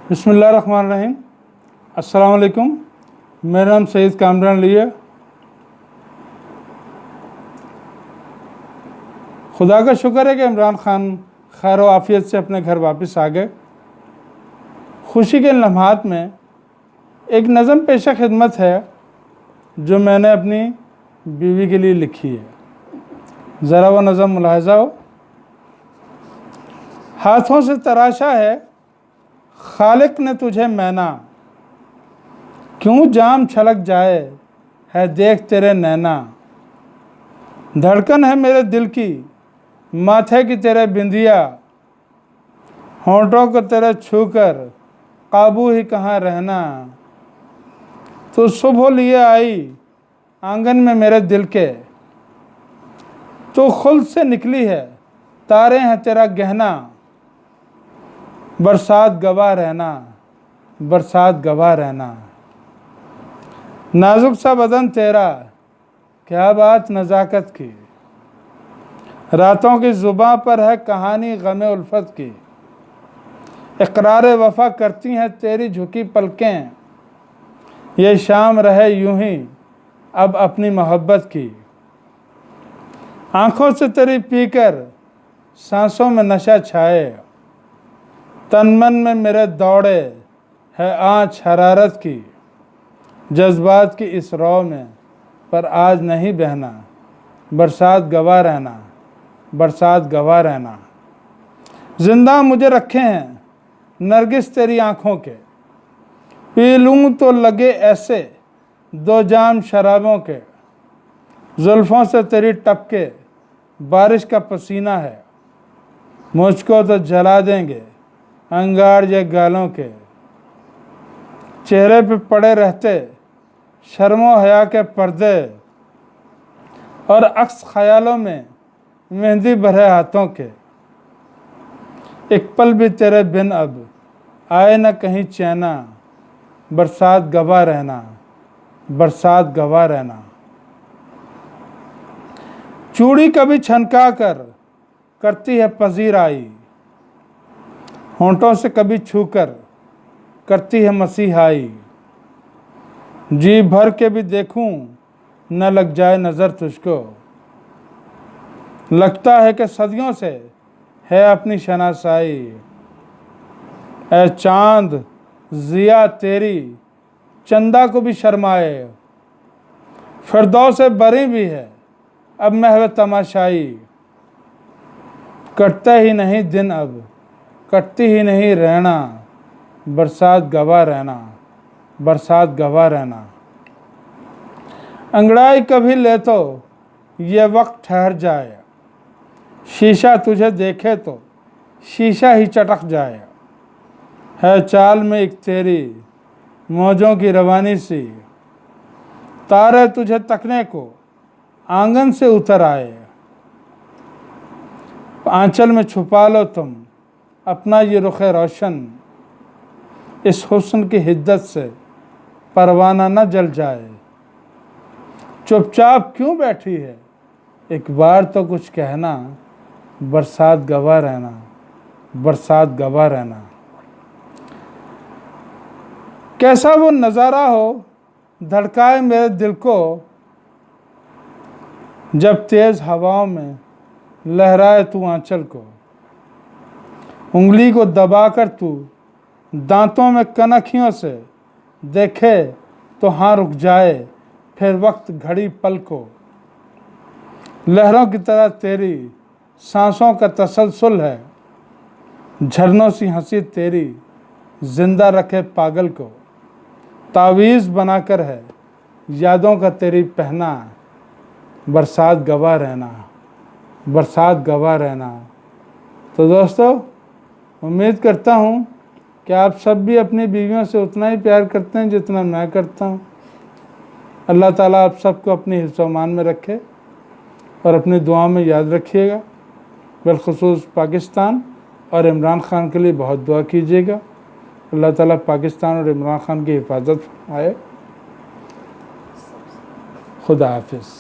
बिस्मिल्लाहिर्रहमानिर्रहीम। अस्सलाम वालेकुम। मेरा नाम सईद कामरान अली है। खुदा का शुक्र है कि इमरान खान खैर व आफियत से अपने घर वापस आ गए। खुशी के लम्हात में एक नज़म पेशा खिदमत है जो मैंने अपनी बीवी के लिए लिखी है। ज़रा वो नज़म मुलाहिज़ा हो। हाथों से तराशा है खालिक ने तुझे मैना, क्यों जाम छलक जाए है देख तेरे नैना। धड़कन है मेरे दिल की माथे की तेरे बिंदिया, होंठों को तेरे छूकर काबू ही कहाँ रहना। तो सुबह लिए आई आंगन में मेरे दिल के, तो खुल्द से निकली है तारे हैं तेरा गहना। बरसात गवाह रहना, बरसात गवाह रहना। नाजुक सा बदन तेरा, क्या बात नज़ाकत की। रातों की ज़ुबां पर है कहानी गमे उल्फत की। इकरार वफ़ा करती हैं तेरी झुकी पलकें, ये शाम रहे यूं ही अब अपनी मोहब्बत की। आँखों से तेरी पीकर सांसों में नशा छाए, तन मन में मेरे दौड़े है आँच हरारत की। जज्बात की इस रौ में पर आज नहीं बहना, बरसात गवाह रहना, बरसात गवाह रहना। जिंदा मुझे रखे हैं नरगिस तेरी आँखों के, पी लूँ तो लगे ऐसे दो जाम शराबों के। जुल्फ़ों से तेरी टपके बारिश का पसीना है, मुझको तो जला देंगे अंगार ये गालों के। चेहरे पे पड़े रहते शर्मो हया के पर्दे, और अक्स ख्यालों में मेहंदी भरे हाथों के। एक पल भी तेरे बिन अब आए न कहीं चैना, बरसात गवाह रहना, बरसात गवाह रहना। चूड़ी कभी छनका कर करती है पजीर आई, होंठों से कभी छूकर करती है मसीहाई। जी भर के भी देखूं न लग जाए नज़र तुझको, लगता है कि सदियों से है अपनी शनासाई। ऐ चांद जिया तेरी चंदा को भी शर्माए, फिरदौस से बरी भी है अब महव तमाशाई। कटता ही नहीं दिन अब कटती ही नहीं रहना, बरसात गवाह रहना, बरसात गवाह रहना। अंगड़ाई कभी ले तो ये वक्त ठहर जाए, शीशा तुझे देखे तो शीशा ही चटक जाए। है चाल में एक तेरी मौजों की रवानी सी, तारे तुझे तकने को आंगन से उतर आए। आंचल में छुपा लो तुम अपना ये रुख रोशन, इस हुस्न की हिद्दत से परवाना न जल जाए। चुपचाप क्यों बैठी है एक बार तो कुछ कहना, बरसात गवाह रहना, बरसात गवाह रहना। कैसा वो नज़ारा हो धड़काए मेरे दिल को, जब तेज़ हवाओं में लहराए तू आंचल को। उंगली को दबाकर तू दांतों में कनखियों से देखे तो हाँ रुक जाए फिर वक्त घड़ी पल को। लहरों की तरह तेरी सांसों का तसलसल है, झरनों सी हंसी तेरी जिंदा रखे पागल को। तावीज़ बनाकर है यादों का तेरी पहना, बरसात गवाह रहना, बरसात गवाह रहना। तो दोस्तों, उम्मीद करता हूँ कि आप सब भी अपनी बीवियों से उतना ही प्यार करते हैं जितना मैं करता हूँ। अल्लाह ताला आप सबको अपनी हिफ्ज़-ओ-अमान में रखे और अपनी दुआ में याद रखिएगा। बिलखुसूस पाकिस्तान और इमरान खान के लिए बहुत दुआ कीजिएगा। अल्लाह ताला पाकिस्तान और इमरान खान की हिफाजत फरमाए। खुदा हाफिज़।